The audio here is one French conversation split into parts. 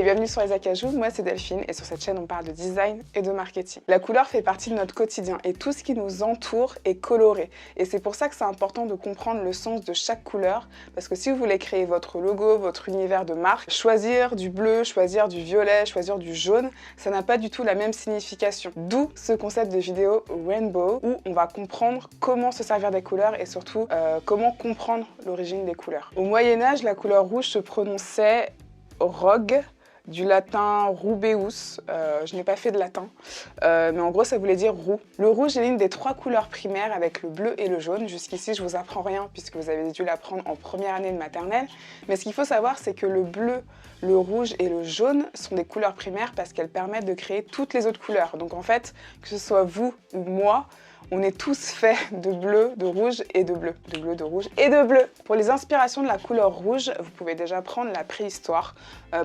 bienvenue sur Les Acajou, moi c'est Delphine et sur cette chaîne on parle de design et de marketing. La couleur fait partie de notre quotidien et tout ce qui nous entoure est coloré. Et c'est pour ça que c'est important de comprendre le sens de chaque couleur, parce que si vous voulez créer votre logo, votre univers de marque, choisir du bleu, choisir du violet, choisir du jaune, ça n'a pas du tout la même signification. D'où ce concept de vidéo Rainbow où on va comprendre comment se servir des couleurs et surtout comment comprendre l'origine des couleurs. Au Moyen-Âge, la couleur rouge se prononçait rogue, du latin rubeus, je n'ai pas fait de latin, mais en gros ça voulait dire roux. Le rouge est l'une des trois couleurs primaires avec le bleu et le jaune. Jusqu'ici je vous apprends rien puisque vous avez dû l'apprendre en première année de maternelle, mais ce qu'il faut savoir c'est que le bleu, le rouge et le jaune sont des couleurs primaires parce qu'elles permettent de créer toutes les autres couleurs. Donc en fait, que ce soit vous ou moi, on est tous faits de bleu, de rouge et de bleu. De bleu, de rouge et de bleu. Pour les inspirations de la couleur rouge, vous pouvez déjà prendre la préhistoire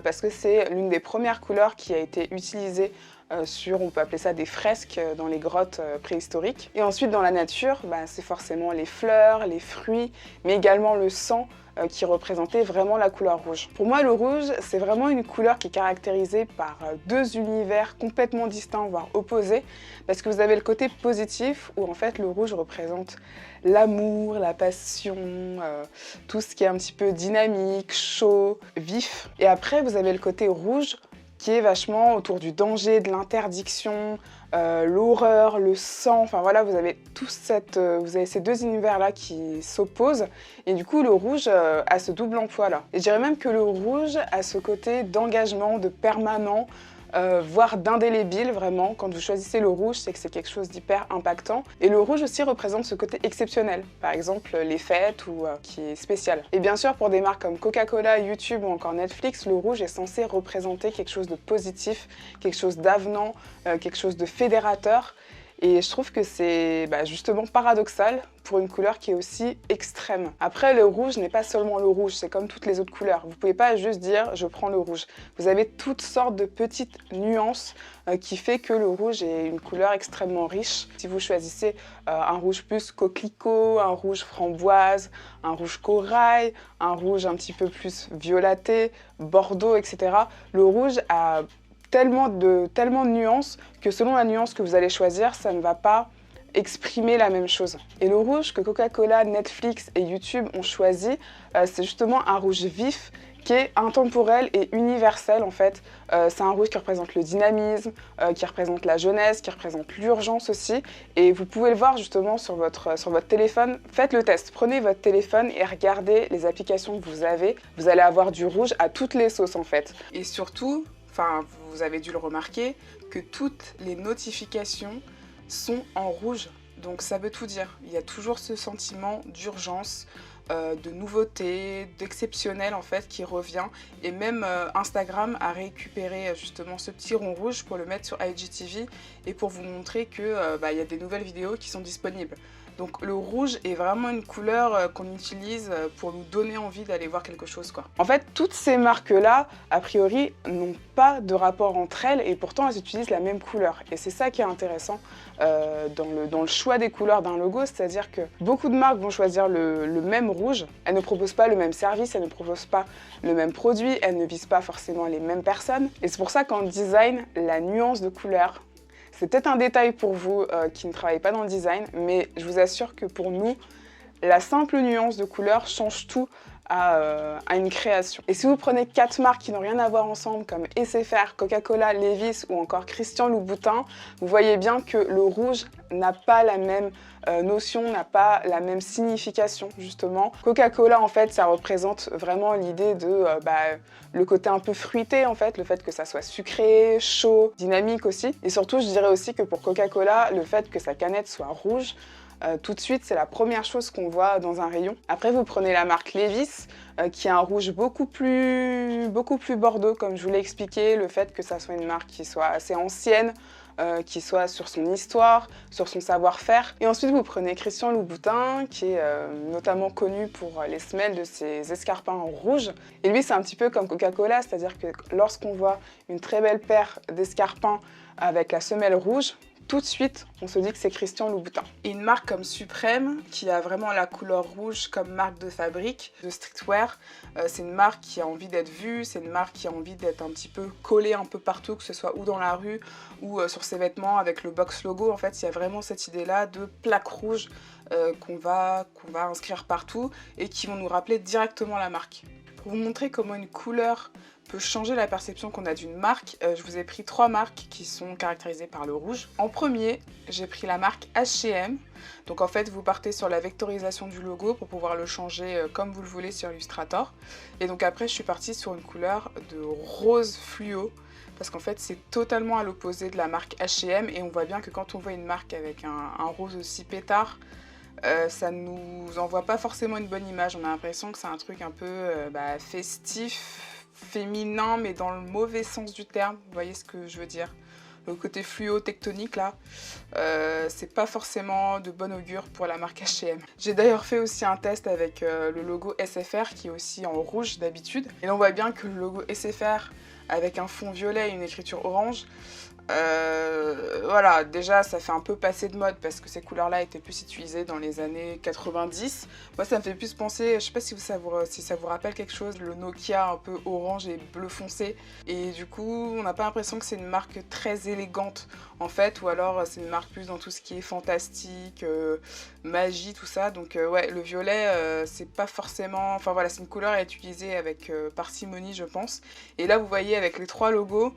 parce que c'est l'une des premières couleurs qui a été utilisée sur, on peut appeler ça des fresques dans les grottes préhistoriques. Et ensuite dans la nature, c'est forcément les fleurs, les fruits, mais également le sang qui représentait vraiment la couleur rouge. Pour moi, le rouge, c'est vraiment une couleur qui est caractérisée par deux univers complètement distincts, voire opposés, parce que vous avez le côté positif, où en fait le rouge représente l'amour, la passion, tout ce qui est un petit peu dynamique, chaud, vif. Et après, vous avez le côté rouge, qui est vachement autour du danger, de l'interdiction, l'horreur, le sang, enfin voilà, vous avez ces deux univers-là qui s'opposent, et du coup le rouge a ce double emploi-là. Et je dirais même que le rouge a ce côté d'engagement, de permanent, voire d'indélébile vraiment. Quand vous choisissez le rouge, c'est que c'est quelque chose d'hyper impactant. Et le rouge aussi représente ce côté exceptionnel, par exemple les fêtes ou qui est spécial. Et bien sûr, pour des marques comme Coca-Cola, YouTube ou encore Netflix, le rouge est censé représenter quelque chose de positif, quelque chose d'avenant, quelque chose de fédérateur. Et je trouve que c'est justement paradoxal pour une couleur qui est aussi extrême. Après, le rouge n'est pas seulement le rouge, c'est comme toutes les autres couleurs. Vous pouvez pas juste dire « je prends le rouge ». Vous avez toutes sortes de petites nuances qui fait que le rouge est une couleur extrêmement riche. Si vous choisissez un rouge plus coquelicot, un rouge framboise, un rouge corail, un rouge un petit peu plus violeté, bordeaux, etc., le rouge a tellement de nuances que selon la nuance que vous allez choisir, ça ne va pas exprimer la même chose. Et le rouge que Coca-Cola, Netflix et YouTube ont choisi, c'est justement un rouge vif qui est intemporel et universel en fait. C'est un rouge qui représente le dynamisme, qui représente la jeunesse, qui représente l'urgence aussi. Et vous pouvez le voir justement sur votre téléphone. Faites le test, prenez votre téléphone et regardez les applications que vous avez. Vous allez avoir du rouge à toutes les sauces en fait. Et surtout, vous avez dû le remarquer, que toutes les notifications sont en rouge. Donc ça veut tout dire. Il y a toujours ce sentiment d'urgence, de nouveauté, d'exceptionnel en fait qui revient. Et même Instagram a récupéré justement ce petit rond rouge pour le mettre sur IGTV et pour vous montrer que y a des nouvelles vidéos qui sont disponibles. Donc le rouge est vraiment une couleur qu'on utilise pour nous donner envie d'aller voir quelque chose, quoi. En fait, toutes ces marques-là, a priori, n'ont pas de rapport entre elles et pourtant elles utilisent la même couleur. Et c'est ça qui est intéressant dans le choix des couleurs d'un logo, c'est-à-dire que beaucoup de marques vont choisir le même rouge. Elles ne proposent pas le même service, elles ne proposent pas le même produit, elles ne visent pas forcément les mêmes personnes. Et c'est pour ça qu'en design, la nuance de couleur, c'est peut-être un détail pour vous qui ne travaillez pas dans le design, mais je vous assure que pour nous, la simple nuance de couleur change tout à une création. Et si vous prenez 4 marques qui n'ont rien à voir ensemble, comme SFR, Coca-Cola, Levi's ou encore Christian Louboutin, vous voyez bien que le rouge n'a pas la même notion, n'a pas la même signification, justement. Coca-Cola, en fait, ça représente vraiment l'idée de le côté un peu fruité, en fait, le fait que ça soit sucré, chaud, dynamique aussi. Et surtout, je dirais aussi que pour Coca-Cola, le fait que sa canette soit rouge, tout de suite, c'est la première chose qu'on voit dans un rayon. Après, vous prenez la marque Levi's, qui a un rouge beaucoup plus bordeaux, comme je vous l'ai expliqué, le fait que ça soit une marque qui soit assez ancienne, qui soit sur son histoire, sur son savoir-faire. Et ensuite, vous prenez Christian Louboutin, qui est notamment connu pour les semelles de ses escarpins rouges. Et lui, c'est un petit peu comme Coca-Cola, c'est-à-dire que lorsqu'on voit une très belle paire d'escarpins avec la semelle rouge, tout de suite, on se dit que c'est Christian Louboutin. Et une marque comme Suprême, qui a vraiment la couleur rouge comme marque de fabrique, de streetwear, c'est une marque qui a envie d'être vue, c'est une marque qui a envie d'être un petit peu collée un peu partout, que ce soit ou dans la rue ou sur ses vêtements avec le box logo. En fait, il y a vraiment cette idée-là de plaque rouge qu'on va inscrire partout et qui vont nous rappeler directement la marque. Pour vous montrer comment une couleur peut changer la perception qu'on a d'une marque, je vous ai pris 3 marques qui sont caractérisées par le rouge. En premier, j'ai pris la marque H&M. Donc en fait, vous partez sur la vectorisation du logo pour pouvoir le changer comme vous le voulez sur Illustrator. Et donc après, je suis partie sur une couleur de rose fluo, parce qu'en fait, c'est totalement à l'opposé de la marque H&M, et on voit bien que quand on voit une marque avec un rose aussi pétard, ça nous envoie pas forcément une bonne image. On a l'impression que c'est un truc un peu festif, féminin, mais dans le mauvais sens du terme. Vous voyez ce que je veux dire? Le côté fluo tectonique là, c'est pas forcément de bon augure pour la marque H&M. J'ai d'ailleurs fait aussi un test avec le logo SFR qui est aussi en rouge d'habitude. Et là on voit bien que le logo SFR avec un fond violet et une écriture orange, voilà, déjà ça fait un peu passer de mode parce que ces couleurs-là étaient plus utilisées dans les années 90. Moi ça me fait plus penser, je sais pas si ça vous rappelle quelque chose, le Nokia un peu orange et bleu foncé. Et du coup, on n'a pas l'impression que c'est une marque très élégante en fait, ou alors c'est une marque plus dans tout ce qui est fantastique, magie, tout ça. Donc ouais, le violet, c'est pas forcément... Enfin voilà, c'est une couleur à utiliser avec parcimonie je pense. Et là vous voyez avec les 3 logos,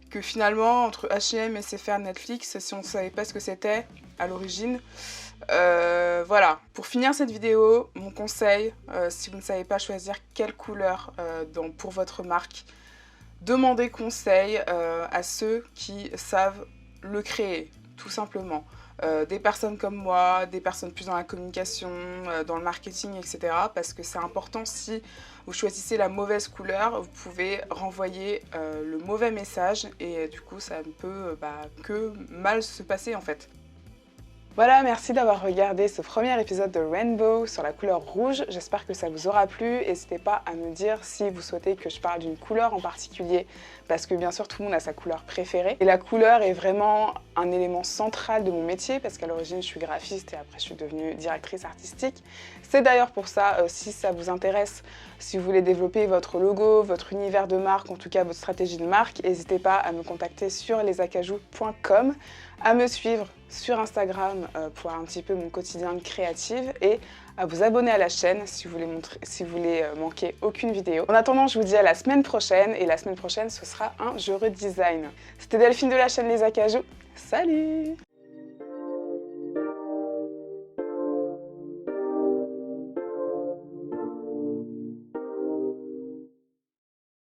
que finalement, entre H&M, SFR, Netflix, si on ne savait pas ce que c'était à l'origine, voilà. Pour finir cette vidéo, mon conseil, si vous ne savez pas choisir quelle couleur pour votre marque, demandez conseil à ceux qui savent le créer, tout simplement. Des personnes comme moi, des personnes plus dans la communication, dans le marketing, etc. Parce que c'est important, si vous choisissez la mauvaise couleur, vous pouvez renvoyer le mauvais message et du coup ça ne peut que mal se passer en fait. Voilà, merci d'avoir regardé ce premier épisode de Rainbow sur la couleur rouge. J'espère que ça vous aura plu. N'hésitez pas à me dire si vous souhaitez que je parle d'une couleur en particulier, parce que bien sûr tout le monde a sa couleur préférée. Et la couleur est vraiment un élément central de mon métier, parce qu'à l'origine je suis graphiste et après je suis devenue directrice artistique. C'est d'ailleurs pour ça, si ça vous intéresse, si vous voulez développer votre logo, votre univers de marque, en tout cas votre stratégie de marque, n'hésitez pas à me contacter sur lesacajou.com, à me suivre sur Instagram pour voir un petit peu mon quotidien de créative et à vous abonner à la chaîne si vous voulez manquer aucune vidéo. En attendant, je vous dis à la semaine prochaine, et la semaine prochaine ce sera un Je redesign. C'était Delphine de la chaîne Les Acajou. Salut!